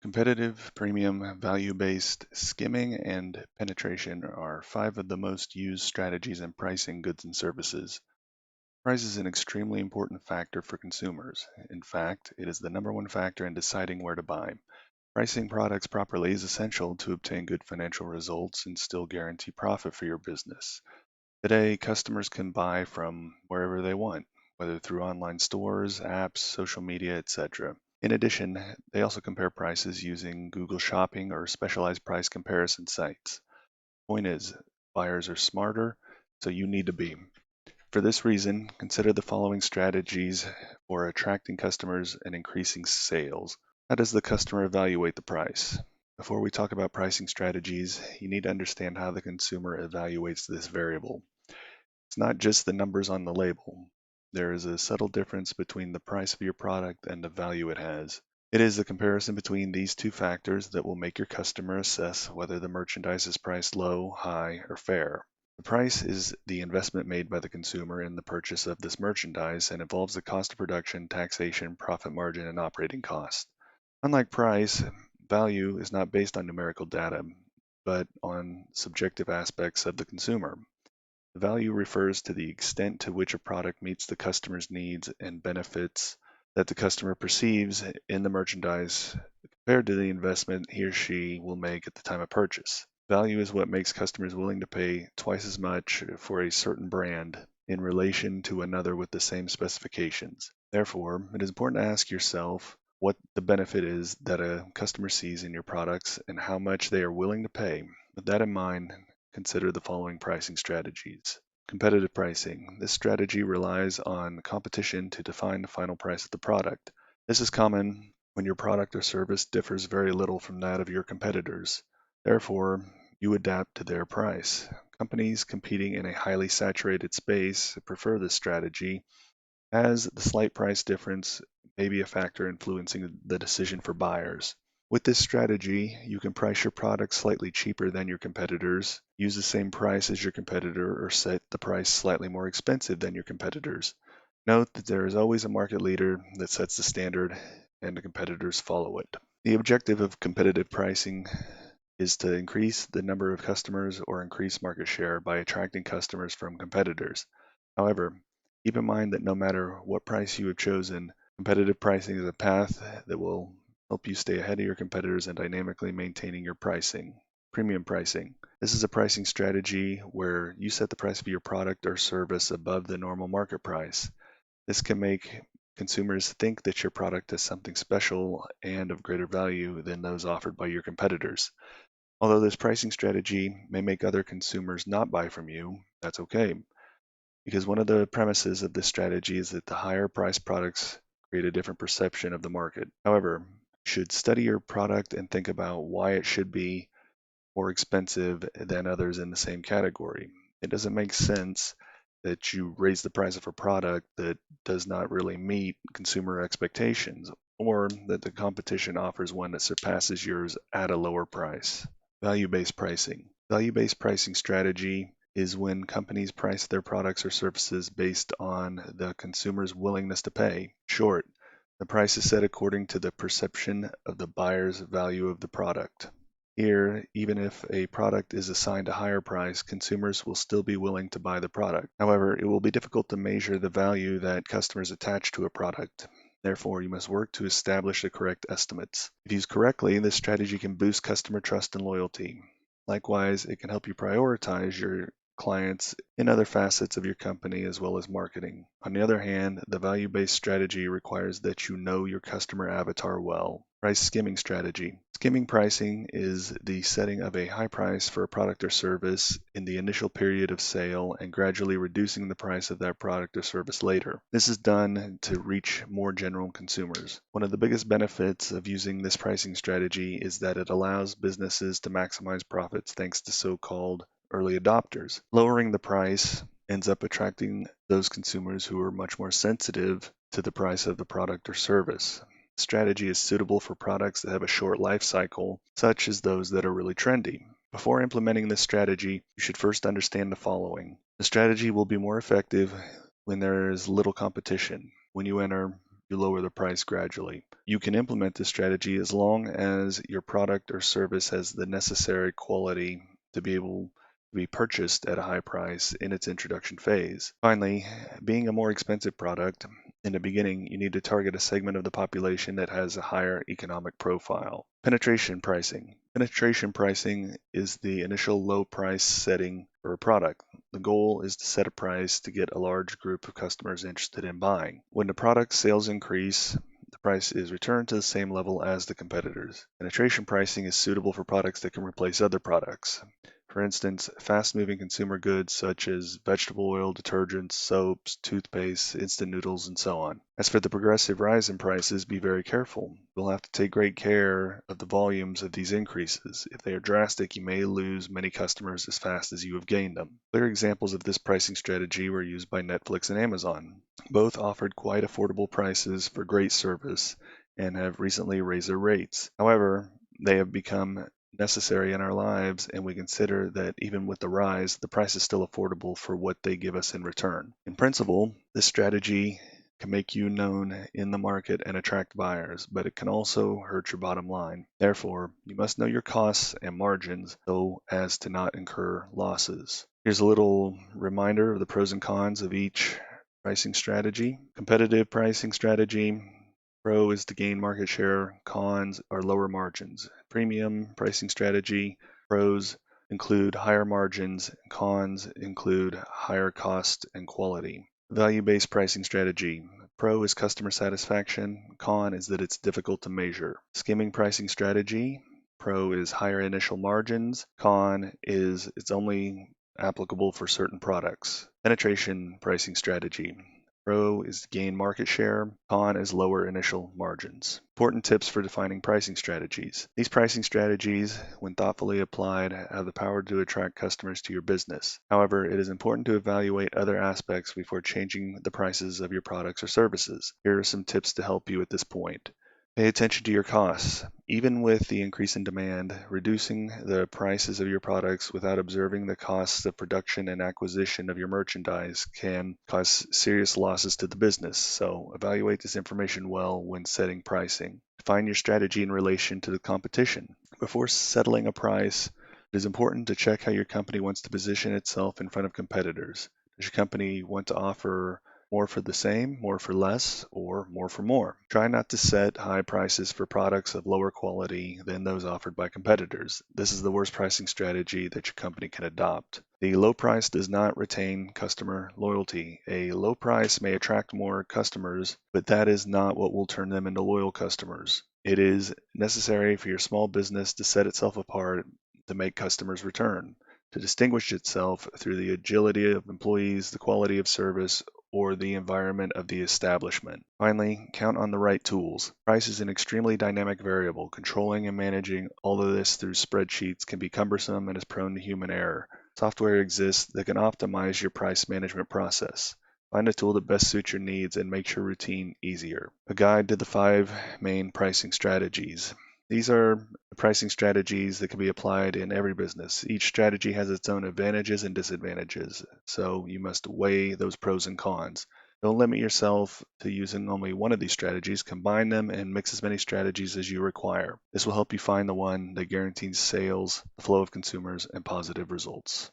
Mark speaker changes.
Speaker 1: Competitive, premium, value-based, skimming, and penetration are five of the most used strategies in pricing goods and services. Price is an extremely important factor for consumers. In fact, it is the number one factor in deciding where to buy. Pricing products properly is essential to obtain good financial results and still guarantee profit for your business. Today, customers can buy from wherever they want, whether through online stores, apps, social media, etc. In addition, they also compare prices using Google Shopping or specialized price comparison sites. Point is, buyers are smarter, so you need to be. For this reason, consider the following strategies for attracting customers and increasing sales. How does the customer evaluate the price? Before we talk about pricing strategies, you need to understand how the consumer evaluates this variable. It's not just the numbers on the label. There is a subtle difference between the price of your product and the value it has. It is the comparison between these two factors that will make your customer assess whether the merchandise is priced low, high, or fair. The price is the investment made by the consumer in the purchase of this merchandise and involves the cost of production, taxation, profit margin, and operating costs. Unlike price, value is not based on numerical data, but on subjective aspects of the consumer. The value refers to the extent to which a product meets the customer's needs and benefits that the customer perceives in the merchandise compared to the investment he or she will make at the time of purchase. Value is what makes customers willing to pay twice as much for a certain brand in relation to another with the same specifications. Therefore, it is important to ask yourself what the benefit is that a customer sees in your products and how much they are willing to pay. With that in mind, consider the following pricing strategies. Competitive pricing. This strategy relies on competition to define the final price of the product. This is common when your product or service differs very little from that of your competitors. Therefore, you adapt to their price. Companies competing in a highly saturated space prefer this strategy, as the slight price difference may be a factor influencing the decision for buyers. With this strategy, you can price your product slightly cheaper than your competitors, use the same price as your competitor, or set the price slightly more expensive than your competitors. Note that there is always a market leader that sets the standard and the competitors follow it. The objective of competitive pricing is to increase the number of customers or increase market share by attracting customers from competitors. However, keep in mind that no matter what price you have chosen, competitive pricing is a path that will help you stay ahead of your competitors and dynamically maintaining your pricing. Premium pricing. This is a pricing strategy where you set the price of your product or service above the normal market price. This can make consumers think that your product is something special and of greater value than those offered by your competitors. Although this pricing strategy may make other consumers not buy from you, that's okay, because one of the premises of this strategy is that the higher priced products create a different perception of the market. However, you should study your product and think about why it should be more expensive than others in the same category. It doesn't make sense that you raise the price of a product that does not really meet consumer expectations, or that the competition offers one that surpasses yours at a lower price. Value-based pricing. Value-based pricing strategy is when companies price their products or services based on the consumer's willingness to pay. In short, the price is set according to the perception of the buyer's value of the product. Here, even if a product is assigned a higher price, consumers will still be willing to buy the product. However, it will be difficult to measure the value that customers attach to a product. Therefore, you must work to establish the correct estimates. If used correctly, this strategy can boost customer trust and loyalty. Likewise, it can help you prioritize your clients in other facets of your company as well as marketing. On the other hand, the value-based strategy requires that you know your customer avatar well. Price skimming strategy. Skimming pricing is the setting of a high price for a product or service in the initial period of sale and gradually reducing the price of that product or service later. This is done to reach more general consumers. One of the biggest benefits of using this pricing strategy is that it allows businesses to maximize profits thanks to so-called early adopters. Lowering the price ends up attracting those consumers who are much more sensitive to the price of the product or service. The strategy is suitable for products that have a short life cycle, such as those that are really trendy. Before implementing this strategy, you should first understand the following. The strategy will be more effective when there is little competition. When you enter you lower the price gradually. You can implement this strategy as long as your product or service has the necessary quality to be able to be purchased at a high price in its introduction phase. Finally, being a more expensive product, in the beginning, you need to target a segment of the population that has a higher economic profile. Penetration pricing. Penetration pricing is the initial low price setting for a product. The goal is to set a price to get a large group of customers interested in buying. When the product sales increase, the price is returned to the same level as the competitors. Penetration pricing is suitable for products that can replace other products. For instance, fast-moving consumer goods such as vegetable oil, detergents, soaps, toothpaste, instant noodles, and so on. As for the progressive rise in prices, be very careful. You'll have to take great care of the volumes of these increases. If they are drastic, you may lose many customers as fast as you have gained them. Clear examples of this pricing strategy were used by Netflix and Amazon. Both offered quite affordable prices for great service and have recently raised their rates. However, they have become necessary in our lives, and we consider that even with the rise, the price is still affordable for what they give us in return. In principle, this strategy can make you known in the market and attract buyers, but it can also hurt your bottom line. Therefore, you must know your costs and margins so as to not incur losses. Here's a little reminder of the pros and cons of each pricing strategy. Competitive pricing strategy. Pro is to gain market share, cons are lower margins. Premium pricing strategy, pros include higher margins, cons include higher cost and quality. Value-based pricing strategy, pro is customer satisfaction, con is that it's difficult to measure. Skimming pricing strategy, pro is higher initial margins, con is it's only applicable for certain products. Penetration pricing strategy, pro is to gain market share, con is lower initial margins. Important tips for defining pricing strategies. These pricing strategies, when thoughtfully applied, have the power to attract customers to your business. However, it is important to evaluate other aspects before changing the prices of your products or services. Here are some tips to help you at this point. Pay attention to your costs. Even with the increase in demand, reducing the prices of your products without observing the costs of production and acquisition of your merchandise can cause serious losses to the business. So evaluate this information well when setting pricing. Define your strategy in relation to the competition. Before settling a price, it is important to check how your company wants to position itself in front of competitors. Does your company want to offer more for the same, more for less, or more for more? Try not to set high prices for products of lower quality than those offered by competitors. This is the worst pricing strategy that your company can adopt. The low price does not retain customer loyalty. A low price may attract more customers, but that is not what will turn them into loyal customers. It is necessary for your small business to set itself apart to make customers return, to distinguish itself through the agility of employees, the quality of service, or the environment of the establishment. Finally, count on the right tools. Price is an extremely dynamic variable. Controlling and managing all of this through spreadsheets can be cumbersome and is prone to human error. Software exists that can optimize your price management process. Find a tool that best suits your needs and makes your routine easier. A guide to the 5 main pricing strategies. These are pricing strategies that can be applied in every business. Each strategy has its own advantages and disadvantages, so you must weigh those pros and cons. Don't limit yourself to using only one of these strategies. Combine them and mix as many strategies as you require. This will help you find the one that guarantees sales, the flow of consumers, and positive results.